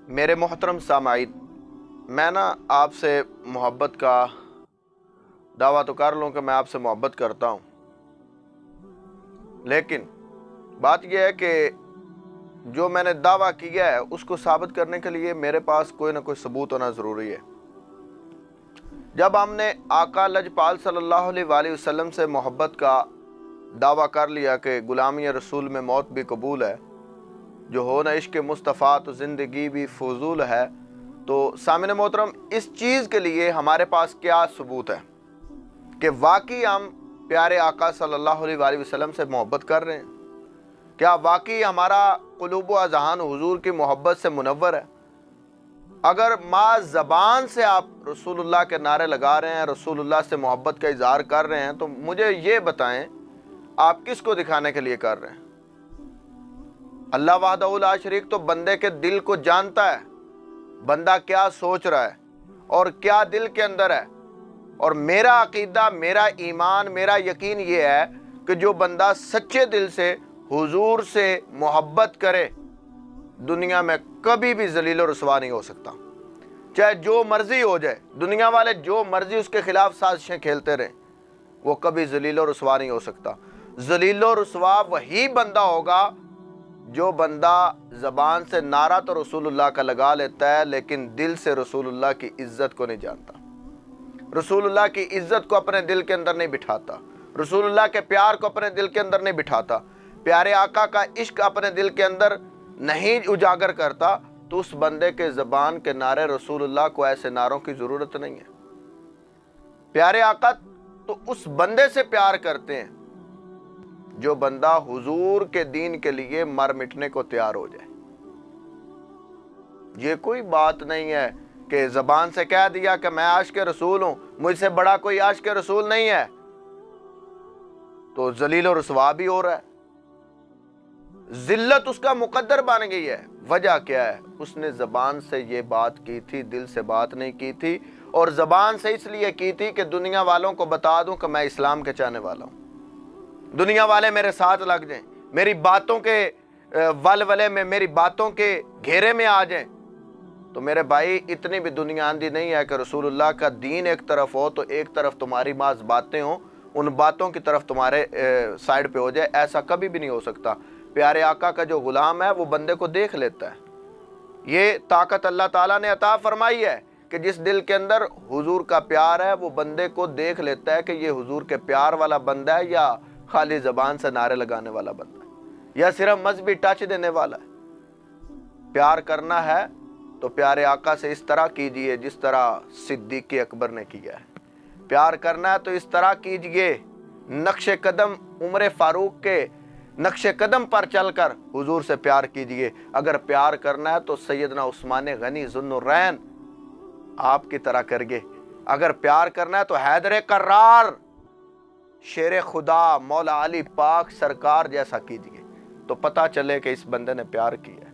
मेरे मोहतरम सामाईन, मैं ना आपसे मोहब्बत का दावा तो कर लूँ कि मैं आपसे मोहब्बत करता हूँ, लेकिन बात यह है कि जो मैंने दावा किया है उसको साबित करने के लिए मेरे पास कोई ना कोई सबूत होना ज़रूरी है। जब हमने आका लजपाल सल्लल्लाहु अलैहि वसल्लम से मोहब्बत का दावा कर लिया कि गुलामी रसूल में मौत भी कबूल है, जो हो न इश्क मुस्तफ़ा तो ज़िंदगी भी फजूल है, तो सामन मोहतरम इस चीज़ के लिए हमारे पास क्या सबूत है कि वाकई हम प्यारे आका सल्लल्लाहु अलैहि वसल्लम से मोहब्बत कर रहे हैं? क्या वाकई हमारा क़ुलूब व अज़हान हुज़ूर की मोहब्बत से मुनव्वर है? अगर माँ ज़बान से आप रसूलुल्लाह के नारे लगा रहे हैं, रसूलुल्लाह से मोहब्बत का इज़हार कर रहे हैं, तो मुझे ये बताएं आप किसको दिखाने के लिए कर रहे हैं? अल्लाह वहदहू ला शरीक तो बंदे के दिल को जानता है, बंदा क्या सोच रहा है और क्या दिल के अंदर है। और मेरा अकीदा, मेरा ईमान, मेरा यकीन ये है कि जो बंदा सच्चे दिल से हुजूर से मोहब्बत करे, दुनिया में कभी भी जलील और रुसवा नहीं हो सकता। चाहे जो मर्जी हो जाए, दुनिया वाले जो मर्जी उसके खिलाफ साजिशें खेलते रहें, वो कभी जलील और रुसवा नहीं हो सकता। जलील और रुसवा वही बंदा होगा जो बंदा ज़बान से नारा तो रसूलुल्लाह का लगा लेता है, लेकिन दिल से रसूलुल्लाह की इज़्ज़त को नहीं जानता, रसूलुल्लाह की इज़्ज़त को अपने दिल के अंदर नहीं बिठाता, रसूलुल्लाह के प्यार को अपने दिल के अंदर नहीं बिठाता, प्यारे आका का इश्क अपने दिल के अंदर नहीं उजागर करता, तो उस बंदे के ज़बान के नारे रसूलुल्लाह को ऐसे नारों की ज़रूरत नहीं है। प्यारे आका तो उस बंदे से प्यार करते हैं जो बंदा हुजूर के दीन के लिए मर मिटने को तैयार हो जाए। ये कोई बात नहीं है कि ज़बान से कह दिया कि मैं आशिक रसूल हूं, मुझसे बड़ा कोई आशिक रसूल नहीं है, तो जलील और रुसवा भी हो रहा है। जिल्लत उसका मुकद्दर बन गई है। वजह क्या है? उसने ज़बान से ये बात की थी, दिल से बात नहीं की थी। और ज़बान से इसलिए की थी कि दुनिया वालों को बता दूं कि मैं इस्लाम के चाहने वाला हूं, दुनिया वाले मेरे साथ लग जाएं, मेरी बातों के वलवले में, मेरी बातों के घेरे में आ जाएं। तो मेरे भाई, इतनी भी दुनिया आंधी नहीं है कि रसूलुल्लाह का दीन एक तरफ हो तो एक तरफ तुम्हारी माज बातें हो, उन बातों की तरफ तुम्हारे साइड पे हो जाए। ऐसा कभी भी नहीं हो सकता। प्यारे आका का जो गुलाम है वो बंदे को देख लेता है। ये ताकत अल्लाह ताला ने अता फरमाई है कि जिस दिल के अंदर हुजूर का प्यार है वो बंदे को देख लेता है कि ये हुजूर के प्यार वाला बंदा है या खाली ज़बान से नारे लगाने वाला बंदा है या सिर्फ मजहबी टच देने वाला है। प्यार करना है तो प्यारे आका से इस तरह कीजिए जिस तरह सिद्दीक़ अकबर ने किया है। प्यार करना है तो इस तरह कीजिए, नक्शे कदम उमर फारूक के नक्शे कदम पर चलकर हुजूर से प्यार कीजिए। अगर प्यार करना है तो सैयदना उस्मान गनी ज़ुन्नुरैन आपकी तरह करिए। अगर प्यार करना है तो हैदर कर्रार, शेर खुदा, मौला अली पाक सरकार जैसा कीजिए, तो पता चले कि इस बंदे ने प्यार किया है।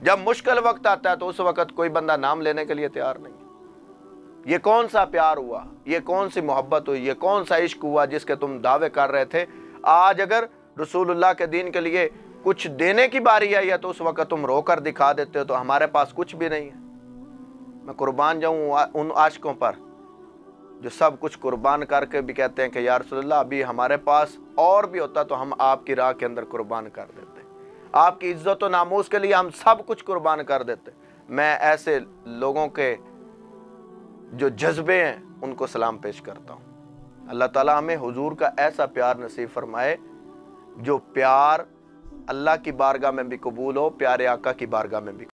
जब मुश्किल वक्त आता है तो उस वक्त कोई बंदा नाम लेने के लिए तैयार नहीं है। ये कौन सा प्यार हुआ? ये कौन सी मोहब्बत हुई? ये कौन सा इश्क हुआ जिसके तुम दावे कर रहे थे? आज अगर रसूलुल्लाह के दीन के लिए कुछ देने की बारी आई है तो उस वक्त तुम रोकर दिखा देते हो तो हमारे पास कुछ भी नहीं है। मैं कुर्बान जाऊं उन आशिकों पर जो सब कुछ कुर्बान करके भी कहते हैं कि या रसूलुल्लाह अभी हमारे पास और भी होता तो हम आपकी राह के अंदर कुर्बान कर देते, आपकी इज्जत और नामूस के लिए हम सब कुछ कुर्बान कर देते। मैं ऐसे लोगों के जो जज्बे हैं उनको सलाम पेश करता हूँ। अल्लाह ताला हमें हुजूर का ऐसा प्यार नसीब फरमाए जो प्यार अल्लाह की बारगाह में भी कबूल हो, प्यारे आका की बारगाह में भी।